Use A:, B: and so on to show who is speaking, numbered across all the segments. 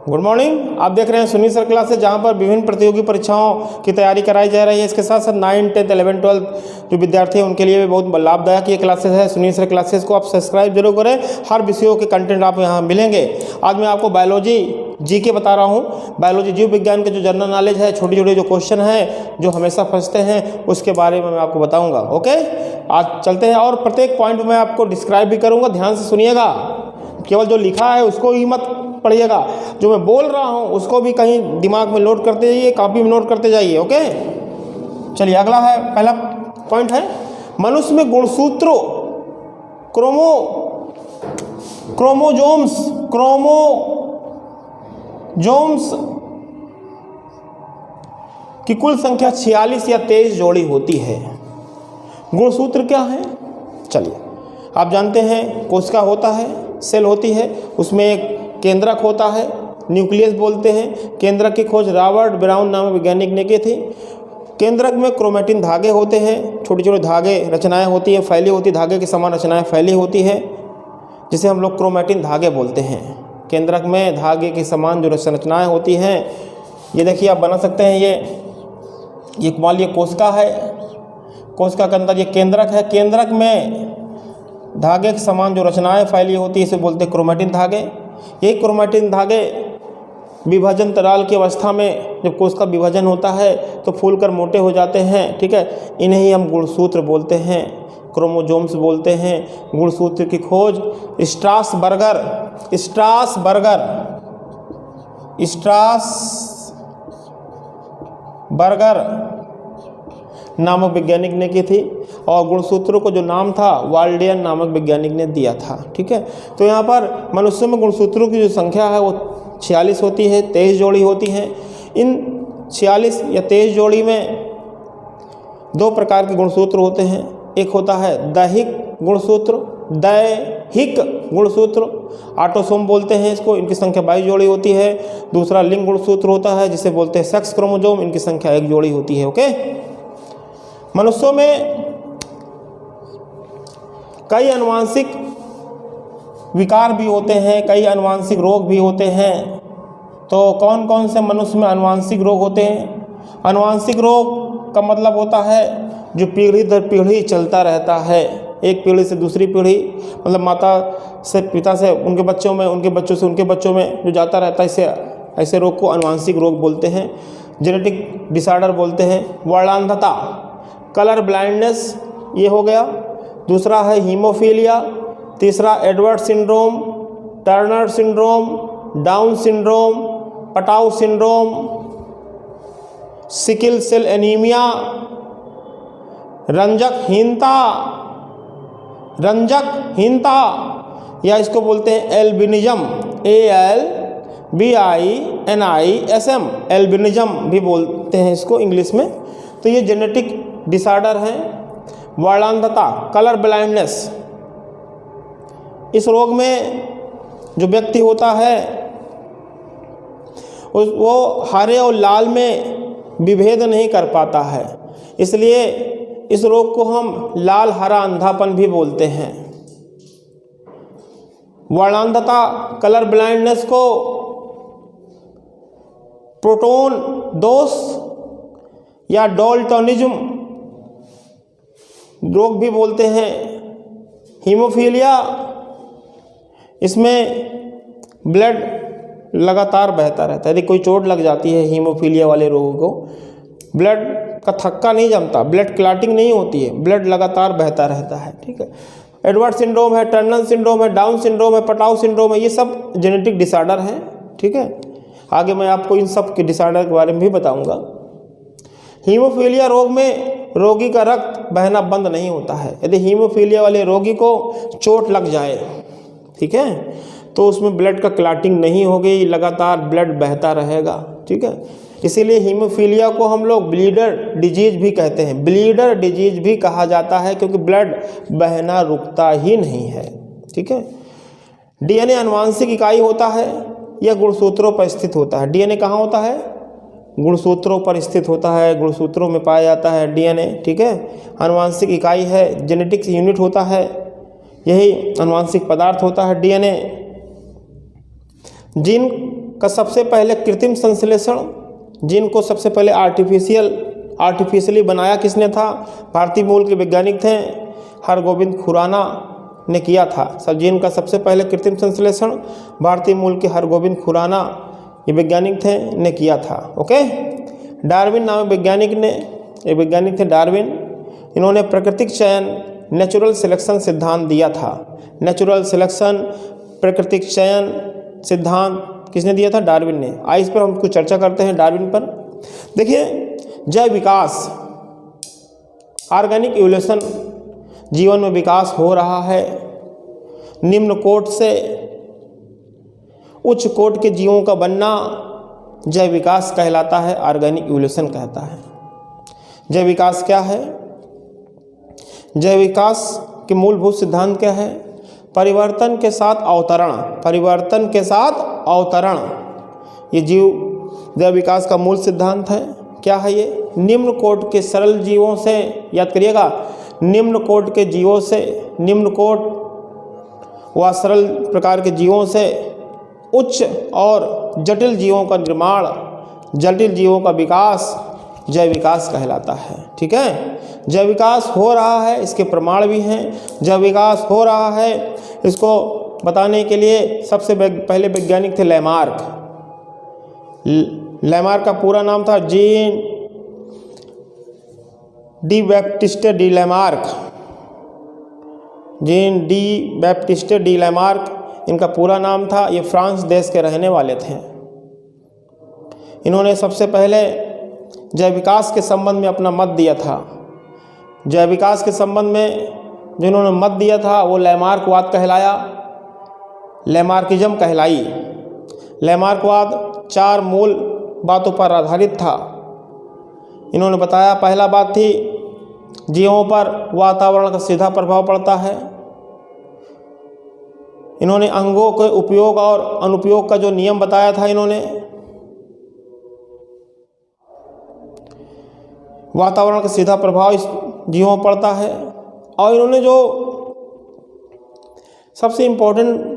A: Good morning. आप देख रहे हैं सुनील सर क्लासेस, जहां पर विभिन्न प्रतियोगी परीक्षाओं की तैयारी कराई जा रही है। इसके साथ साथ 9, 10, 11, 12 जो विद्यार्थी हैं उनके लिए भी बहुत लाभदायक ये क्लासेस है। सुनील सर क्लासेस को आप सब्सक्राइब जरूर करें, हर विषयों के कंटेंट आप यहाँ मिलेंगे। आज मैं आपको बायोलॉजी जीके बता रहा हूँ। बायोलॉजी जीव विज्ञान के जो जनरल नॉलेज है, छोटे छोटे जो क्वेश्चन हैं जो हमेशा फंसते हैं, उसके बारे में मैं आपको बताऊँगा। ओके, आज चलते हैं और प्रत्येक पॉइंट मैं आपको डिस्क्राइब भी करूँगा। ध्यान से सुनिएगा, केवल जो लिखा है उसको ही मत पढ़िएगा, जो मैं बोल रहा हूँ उसको भी कहीं दिमाग में नोट करते जाइए, कॉपी में नोट करते जाइए। ओके, चलिए अगला है, पहला पॉइंट है मनुष्य में गुणसूत्रों क्रोमोजोम्स की कुल संख्या 46 या 23 जोड़ी होती है। गुणसूत्र क्या है? चलिए, आप जानते हैं कोशिका होता है, सेल होती है, उसमें एक केंद्रक होता है, न्यूक्लियस बोलते हैं। केंद्रक की खोज रॉबर्ट ब्राउन नामक वैज्ञानिक ने की थी। केंद्रक में क्रोमैटिन धागे होते हैं, छोटे छोटे धागे रचनाएं होती है, फैली होती, धागे की समान रचनाएं फैली होती है, जिसे हम लोग क्रोमैटिन धागे बोलते हैं। केंद्रक में धागे की समान जो रचनाएं होती हैं, ये देखिए आप बना सकते हैं। ये मान लीजिए कोशिका है, कोशिका के अंदर ये केंद्रक है, केंद्रक में धागे के समान जो रचनाएं फैली होती है इसे बोलते हैं क्रोमैटिन धागे। ये क्रोमैटिन धागे विभाजन तराल की अवस्था में जब कोशिका विभाजन होता है तो फूलकर मोटे हो जाते हैं। ठीक है, इन्हें ही हम गुणसूत्र बोलते हैं, क्रोमोजोम्स बोलते हैं। गुणसूत्र की खोज स्ट्रासबर्गर नामक वैज्ञानिक ने की थी, और गुणसूत्रों को जो नाम था वाल्डियन नामक वैज्ञानिक ने दिया था। ठीक है, तो यहाँ पर मनुष्य में गुणसूत्रों की जो संख्या है वो 46 होती है, 23 जोड़ी होती हैं। इन 46 या 23 जोड़ी में दो प्रकार के गुणसूत्र होते हैं। एक होता है दैहिक गुणसूत्र, ऑटोसोम बोलते हैं इसको, इनकी संख्या 22 जोड़ी होती है। दूसरा लिंग गुणसूत्र होता है जिसे बोलते हैं सेक्स क्रोमोसोम, इनकी संख्या 1 जोड़ी होती है। ओके, मनुष्यों में कई आनुवंशिक विकार भी होते हैं, कई आनुवंशिक रोग भी होते हैं। तो कौन कौन से मनुष्य में आनुवंशिक रोग होते हैं? आनुवंशिक रोग का मतलब होता है जो पीढ़ी दर पीढ़ी चलता रहता है, एक पीढ़ी से दूसरी पीढ़ी, मतलब माता से पिता से उनके बच्चों में, उनके बच्चों से उनके बच्चों में जो जाता रहता है, ऐसे रोग को आनुवंशिक रोग बोलते हैं, जेनेटिक डिसऑर्डर बोलते हैं। वर्णांधता, कलर ब्लाइंडनेस, ये हो गया। दूसरा है हीमोफीलिया, तीसरा Edward syndrome, Turner syndrome, Down syndrome, Patau syndrome, sickle cell anaemia, रंजकहीनता या इसको बोलते हैं एल्बिनिज्म, ALBINISM, एल्बिनिज्म भी बोलते हैं इसको इंग्लिश में। तो ये जेनेटिक डिसऑर्डर है। वर्णांधता, कलर ब्लाइंडनेस, इस रोग में जो व्यक्ति होता है वो हरे और लाल में विभेद नहीं कर पाता है, इसलिए इस रोग को हम लाल हरा अंधापन भी बोलते हैं। वर्णांधता, कलर ब्लाइंडनेस को प्रोटोन दोष या डॉल्टनिज्म रोग भी बोलते हैं। हीमोफीलिया, इसमें ब्लड लगातार बहता रहता है। यदि कोई चोट लग जाती है हीमोफीलिया वाले रोगों को, ब्लड का थक्का नहीं जमता, ब्लड क्लॉटिंग नहीं होती है, ब्लड लगातार बहता रहता है। ठीक है, एडवर्ड सिंड्रोम है, टर्नर सिंड्रोम है, डाउन सिंड्रोम है, पटाउ सिंड्रोम है, ये सब जेनेटिक डिसऑर्डर हैं। ठीक है, आगे मैं आपको इन सब के डिसऑर्डर के बारे में भी बताऊंगा। हीमोफीलिया रोग में रोगी का रक्त बहना बंद नहीं होता है। यदि हीमोफीलिया वाले रोगी को चोट लग जाए, ठीक है, तो उसमें ब्लड का क्लॉटिंग नहीं होगी, लगातार ब्लड बहता रहेगा। ठीक है, इसीलिए हीमोफीलिया को हम लोग ब्लीडर डिजीज भी कहते हैं, ब्लीडर डिजीज भी कहा जाता है, क्योंकि ब्लड बहना रुकता ही नहीं है। ठीक है, डीएनए आनुवंशिक इकाई होता है, यह गुणसूत्रों पर स्थित होता है। डीएनए कहाँ होता है? गुणसूत्रों पर स्थित होता है, गुणसूत्रों में पाया जाता है डीएनए। ठीक है, आनुवंशिक इकाई है, जेनेटिक्स यूनिट होता है, यही आनुवंशिक पदार्थ होता है डीएनए। जीन का सबसे पहले कृत्रिम संश्लेषण, जीन को सबसे पहले आर्टिफिशियली बनाया किसने था? भारतीय मूल के वैज्ञानिक थे हरगोविंद खुराना ने किया था। सब जीन का सबसे पहले कृत्रिम संश्लेषण भारतीय मूल के हरगोविंद खुराना ये वैज्ञानिक थे ने किया था। ओके। डार्विन नामक वैज्ञानिक थे डार्विन। इन्होंने प्राकृतिक चयन नेचुरल सिलेक्शन सिद्धांत दिया था। नेचुरल सिलेक्शन प्राकृतिक चयन सिद्धांत किसने दिया था? डार्विन ने। आइए इस पर हम कुछ चर्चा करते हैं डार्विन पर। देखिए, जैव विकास, ऑर्गेनिक इवोल्यूशन, जीवन में विकास हो रहा है। निम्न कोटि से उच्च कोटि के जीवों का बनना जैव विकास कहलाता है, ऑर्गेनिक इवोल्यूशन कहता है। जैव विकास क्या है? जैव विकास के मूलभूत सिद्धांत क्या है? परिवर्तन के साथ अवतरण, परिवर्तन के साथ अवतरण, ये जैव विकास का मूल सिद्धांत है। क्या है ये? निम्न कोटि के सरल जीवों से, याद करिएगा, निम्न कोटि के जीवों से, निम्न कोटि व सरल प्रकार के जीवों से उच्च और जटिल जीवों का निर्माण, जटिल जीवों का विकास जैव विकास कहलाता है। ठीक है, जैव विकास हो रहा है, इसके प्रमाण भी हैं। जैव विकास हो रहा है इसको बताने के लिए सबसे पहले वैज्ञानिक थे लैमार्क। लैमार्क का पूरा नाम था gene D Baptiste D Lamarck. Gene D Baptiste D Lamarck इनका पूरा नाम था। ये फ्रांस देश के रहने वाले थे। इन्होंने सबसे पहले जैव विकास के संबंध में अपना मत दिया था। जैव विकास के संबंध में जो इन्होंने मत दिया था वो लैमार्कवाद कहलाया, लैमार्किज्म कहलाई। लैमार्कवाद 4 मूल बातों पर आधारित था। इन्होंने बताया, पहला बात थी जीवों पर वातावरण का सीधा प्रभाव पड़ता है। इन्होंने अंगों के उपयोग और अनुपयोग का जो नियम बताया था, इन्होंने वातावरण का सीधा प्रभाव इस जीवों पर पड़ता है। और इन्होंने जो सबसे इम्पोर्टेंट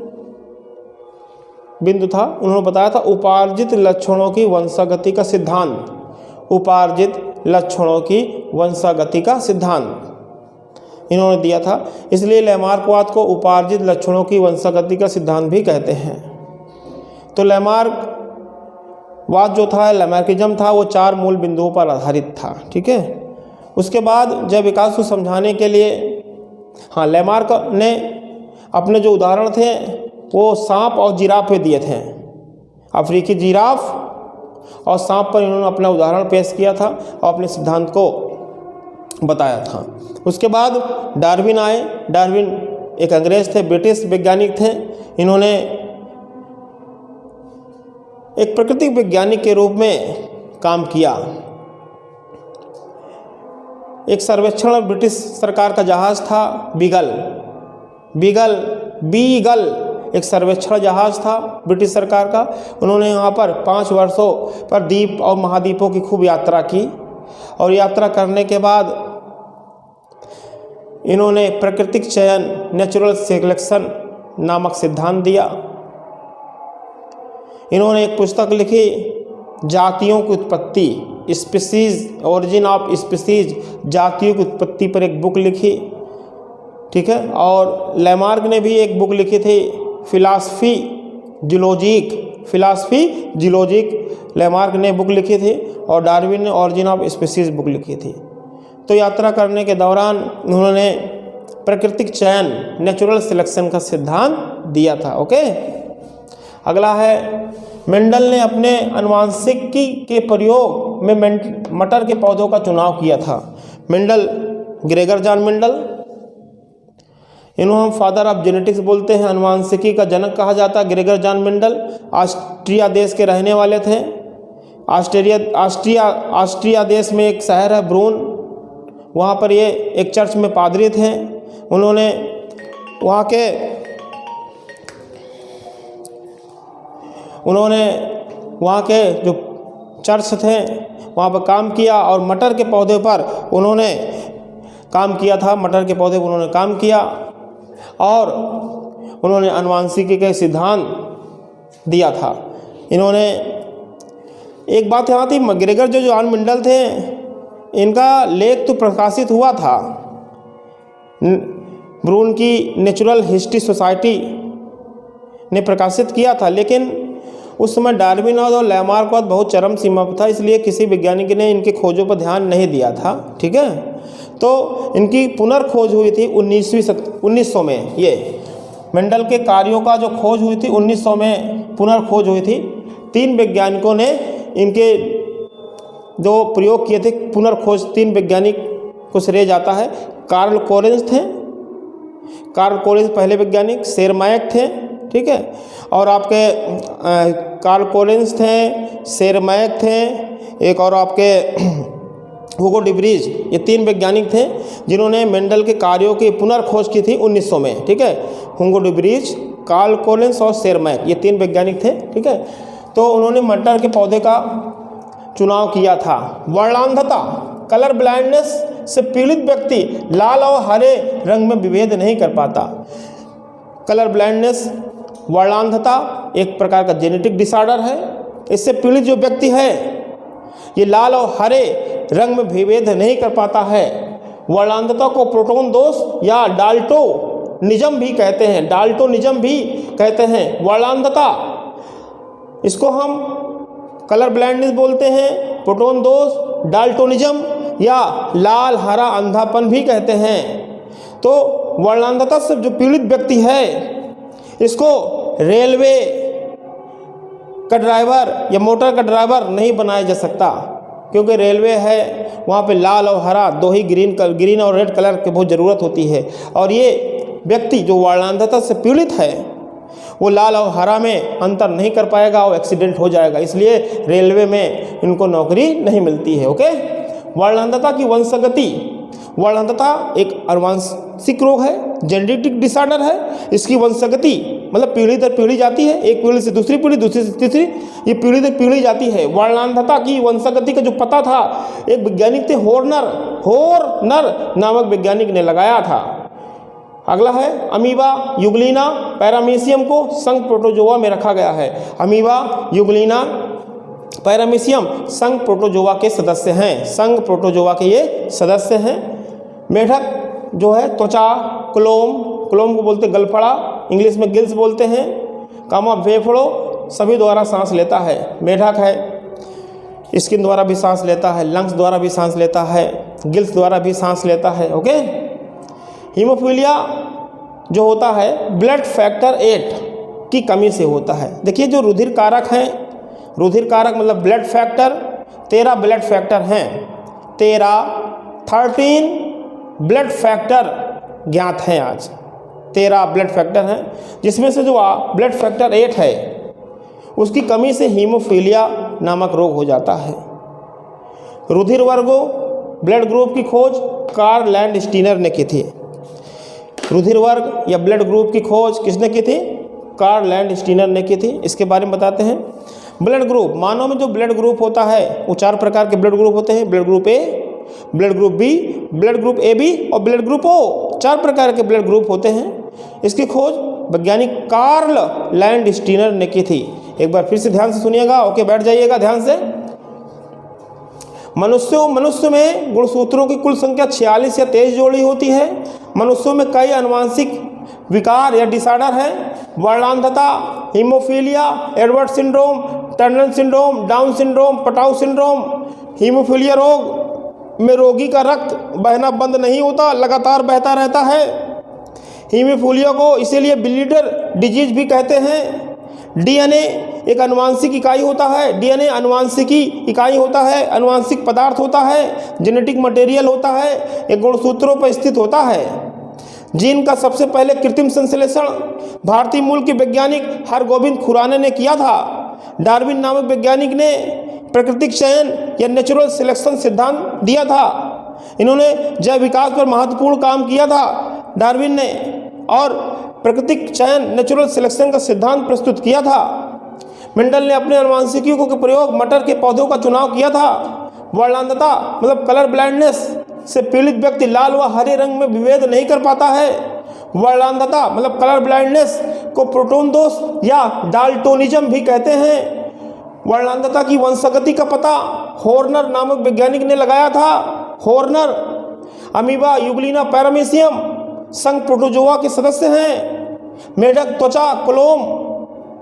A: बिंदु था, उन्होंने बताया था उपार्जित लक्षणों की वंशागति का सिद्धांत। उपार्जित लक्षणों की वंशागति का सिद्धांत इन्होंने दिया था। इसलिए लैमार्कवाद को उपार्जित लक्षणों की वंशागति का सिद्धांत भी कहते हैं। तो लैमार्कवाद जो था, लैमार्किज्म था, वो 4 मूल बिंदुओं पर आधारित था। ठीक है। उसके बाद जैव विकास को समझाने के लिए, हाँ, लैमार्क ने अपने जो उदाहरण थे वो सांप और जिराफ पे दिए थे। अफ्रीकी जिराफ और सांप पर इन्होंने अपना उदाहरण पेश किया था और अपने सिद्धांत को बताया था। उसके बाद डार्विन आए। डार्विन एक अंग्रेज थे, ब्रिटिश वैज्ञानिक थे। इन्होंने एक प्राकृतिक वैज्ञानिक के रूप में काम किया। एक सर्वेक्षण ब्रिटिश सरकार का जहाज़ था बीगल एक सर्वेक्षण जहाज़ था ब्रिटिश सरकार का। उन्होंने यहाँ पर 5 वर्षों पर द्वीप और महाद्वीपों की खूब यात्रा की और यात्रा करने के बाद इन्होंने प्राकृतिक चयन नेचुरल सिलेक्शन नामक सिद्धांत दिया। इन्होंने एक पुस्तक लिखी, जातियों की उत्पत्ति, स्पीसीज, ओरिजिन ऑफ स्पीसीज, जातियों की उत्पत्ति पर एक बुक लिखी। ठीक है। और लैमार्क ने भी एक बुक लिखी थी, फिलॉसफी जियोलॉजिक लैमार्क ने बुक लिखी थी और डार्विन ने ओरिजिन ऑफ स्पीसीज बुक लिखी थी। तो यात्रा करने के दौरान उन्होंने प्राकृतिक चयन नेचुरल सिलेक्शन का सिद्धांत दिया था। ओके। अगला है, मेंडल ने अपने आनुवंशिकी के प्रयोग में मटर के पौधों का चुनाव किया था। मेंडल, ग्रेगर जॉन मेंडल, इन्होंने हम फादर ऑफ जेनेटिक्स बोलते हैं, आनुवंशिकी का जनक कहा जाता है। ग्रेगर जॉन मेंडल ऑस्ट्रिया देश के रहने वाले थे। ऑस्ट्रिया देश में एक शहर है ब्रून, वहाँ पर ये एक चर्च में पादरी थे। उन्होंने वहाँ के जो चर्च थे वहाँ पर काम किया और मटर के पौधे पर उन्होंने काम किया था। मटर के पौधे पर उन्होंने काम किया और उन्होंने आनुवंशिकी के सिद्धांत दिया था। इन्होंने एक बात यहाँ थी, मैकग्रेगर जो जॉन मेंडल थे, इनका लेख तो प्रकाशित हुआ था ब्रून की नेचुरल हिस्ट्री सोसाइटी ने प्रकाशित किया था, लेकिन उस समय डार्विनवाद और लैमार्कवाद बहुत चरम सीमा पर था, इसलिए किसी वैज्ञानिक ने इनके खोजों पर ध्यान नहीं दिया था। ठीक है, तो इनकी पुनर्खोज हुई थी 1900 में। ये मेंडल के कार्यों का जो खोज हुई थी 1900 में पुनर्खोज हुई थी। 3 वैज्ञानिकों ने इनके जो प्रयोग किए थे पुनर्खोज, 3 वैज्ञानिक को श्रेय जाता है। कार्ल कोरेंस थे, कार्ल कोरेंस पहले वैज्ञानिक, सेरमैक थे, ठीक है, और आपके कार्ल कोरेंस थे, सेरमैक थे, एक और आपके हुगो डिब्रीज, ये 3 वैज्ञानिक थे जिन्होंने मेंडल के कार्यों की पुनर्खोज की थी 1900 में। ठीक है, हुगो डिब्रीज, कार्ल कोरेंस और सेरमैक, ये 3 वैज्ञानिक थे। ठीक है, तो उन्होंने मटर के पौधे का चुनाव किया था। वर्णांधता, कलर ब्लाइंडनेस से पीड़ित व्यक्ति लाल और हरे रंग में विभेद नहीं कर पाता। कलर ब्लाइंडनेस, वर्णांधता एक प्रकार का जेनेटिक डिसऑर्डर है। इससे पीड़ित जो व्यक्ति है ये लाल और हरे रंग में विभेद नहीं कर पाता है। वर्णांधता को प्रोटोन दोष या डाल्टोनिज्म भी कहते हैं, डाल्टोनिज्म भी कहते हैं वर्णांधता। इसको हम कलर ब्लाइंडनेस बोलते हैं, प्रोटोन दोष, डाल्टोनिज्म या लाल हरा अंधापन भी कहते हैं। तो वर्णांधता से जो पीड़ित व्यक्ति है इसको रेलवे का ड्राइवर या मोटर का ड्राइवर नहीं बनाया जा सकता, क्योंकि रेलवे है वहाँ पे लाल और हरा दो ही ग्रीन और रेड कलर की बहुत ज़रूरत होती है। और ये व्यक्ति जो वर्णांधता से पीड़ित है वो लाल और हरा में अंतर नहीं कर पाएगा और एक्सीडेंट हो जाएगा, इसलिए रेलवे में इनको नौकरी नहीं मिलती है। ओके, वर्णांधता की वंशगति, वर्णांधता एक आनुवंशिक रोग है, जेनेटिक डिसऑर्डर है। इसकी वंशगति मतलब पीढ़ी दर पीढ़ी जाती है, एक पीढ़ी से दूसरी पीढ़ी, दूसरी से तीसरी, ये पीढ़ी दर पीढ़ी जाती है। वर्णांधता की वंशगति का जो पता था एक वैज्ञानिक थे होर्नर नामक वैज्ञानिक ने लगाया था। अगला है अमीबा युगलिना पैरामीशियम को संघ प्रोटोजोआ में रखा गया है। अमीबा युगलिना पैरामीशियम संघ प्रोटोजोआ के सदस्य हैं, संघ प्रोटोजोआ के ये सदस्य हैं। मेढक जो है त्वचा, क्लोम को बोलते गलफड़ा, इंग्लिश में गिल्स बोलते हैं, कामा फेफड़ों सभी द्वारा सांस लेता है। मेढक है स्किन द्वारा भी सांस लेता है, लंग्स द्वारा भी सांस लेता है, गिल्स द्वारा भी सांस लेता है। ओके, हीमोफीलिया जो होता है ब्लड फैक्टर 8 की कमी से होता है। देखिए जो रुधिर कारक हैं, रुधिर कारक मतलब ब्लड फैक्टर, 13 ब्लड फैक्टर हैं, 13 ब्लड फैक्टर ज्ञात हैं आज, 13 ब्लड फैक्टर हैं, जिसमें से जो ब्लड फैक्टर 8 है उसकी कमी से हीमोफीलिया नामक रोग हो जाता है। रुधिर वर्गों ब्लड ग्रुप की खोज कार्ल लैंडस्टीनर ने की थी। रुधिर वर्ग या ब्लड ग्रुप की खोज किसने की थी? कार्ल लैंडस्टीनर ने की थी। इसके बारे में बताते हैं। ब्लड ग्रुप, मानव में जो ब्लड ग्रुप होता है वो 4 प्रकार के ब्लड ग्रुप होते हैं। Blood group A, blood group B, blood group A B और ब्लड ग्रुप ओ, 4 प्रकार के ब्लड ग्रुप होते हैं। इसकी खोज वैज्ञानिक कार्ल लैंडस्टीनर ने की थी। एक बार फिर से ध्यान से सुनिएगा, ओके, बैठ जाइएगा ध्यान से। मनुष्य में गुणसूत्रों की कुल संख्या 46 या 23 जोड़ी होती है। मनुष्यों में कई आनुवंशिक विकार या डिसऑर्डर है। वर्णांधता, haemophilia, Edward syndrome, Turner syndrome, Down syndrome, Patau syndrome. Haemophilia रोग में रोगी का रक्त बहना बंद नहीं होता, लगातार बहता रहता है। हीमोफीलिया को इसीलिए ब्लीडर डिजीज भी कहते हैं। डीएनए एक आनुवंशिक इकाई होता है, डीएनए आनुवंशिकी इकाई होता है, आनुवंशिक पदार्थ होता है, जेनेटिक मटेरियल होता है, एक गुणसूत्रों पर स्थित होता है। जीन का सबसे पहले कृत्रिम संश्लेषण भारतीय मूल के वैज्ञानिक हरगोविंद खुराना ने किया था। डार्विन नामक वैज्ञानिक ने प्राकृतिक चयन या नेचुरल सिलेक्शन सिद्धांत दिया था। इन्होंने जैव विकास पर महत्वपूर्ण काम किया था डार्विन ने, और प्राकृतिक चयन नेचुरल सिलेक्शन का सिद्धांत प्रस्तुत किया था। मेंडल ने अपने आनुवंशिकियों के प्रयोग मटर के पौधों का चुनाव किया था। वर्णांधता मतलब कलर ब्लाइंडनेस से पीड़ित व्यक्ति लाल व हरे रंग में विभेद नहीं कर पाता है। वर्णांधता मतलब कलर ब्लाइंडनेस को प्रोटोन दोष या डाल्टोनिज्म भी कहते हैं। वर्णांधता की वंशगति का पता हॉर्नर नामक वैज्ञानिक ने लगाया था। हॉर्नर अमीबा यूग्लिना पैरामीशियम संघ प्रोटोजोआ के सदस्य हैं। मेढक त्वचा, कोलोम,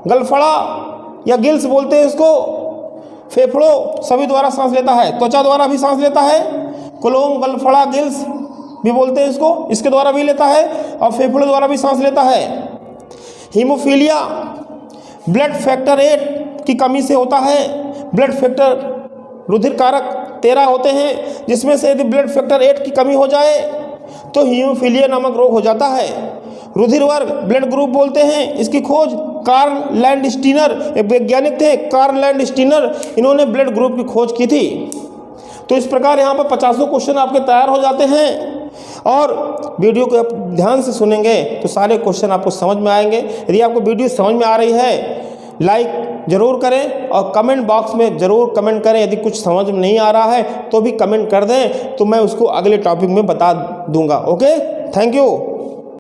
A: गलफड़ा या गिल्स बोलते हैं इसको, फेफड़ों सभी द्वारा सांस लेता है। त्वचा द्वारा भी सांस लेता है, कोलोम, गलफड़ा, गिल्स भी बोलते हैं इसको, इसके द्वारा भी लेता है, और फेफड़ों द्वारा भी सांस लेता है। हीमोफीलिया ब्लड फैक्टर 8 की कमी से होता है। ब्लड फैक्टर रुधिर कारक 13 होते हैं, जिसमें से यदि ब्लड फैक्टर 8 की कमी हो जाए तो हीमोफीलिया नामक रोग हो जाता है। रुधिर वर्ग ब्लड ग्रुप बोलते हैं। इसकी खोज कार्ल लैंडस्टीनर, एक वैज्ञानिक थे कार्ल लैंडस्टीनर, इन्होंने ब्लड ग्रुप की खोज की थी। तो इस प्रकार यहाँ पर 50 क्वेश्चन आपके तैयार हो जाते हैं, और वीडियो को आप ध्यान से सुनेंगे तो सारे क्वेश्चन आपको समझ में आएंगे। यदि आपको वीडियो समझ में आ रही है, लाइक ज़रूर करें और कमेंट बॉक्स में ज़रूर कमेंट करें। यदि कुछ समझ में नहीं आ रहा है तो भी कमेंट कर दें, तो मैं उसको अगले टॉपिक में बता दूंगा। Okay, thank you.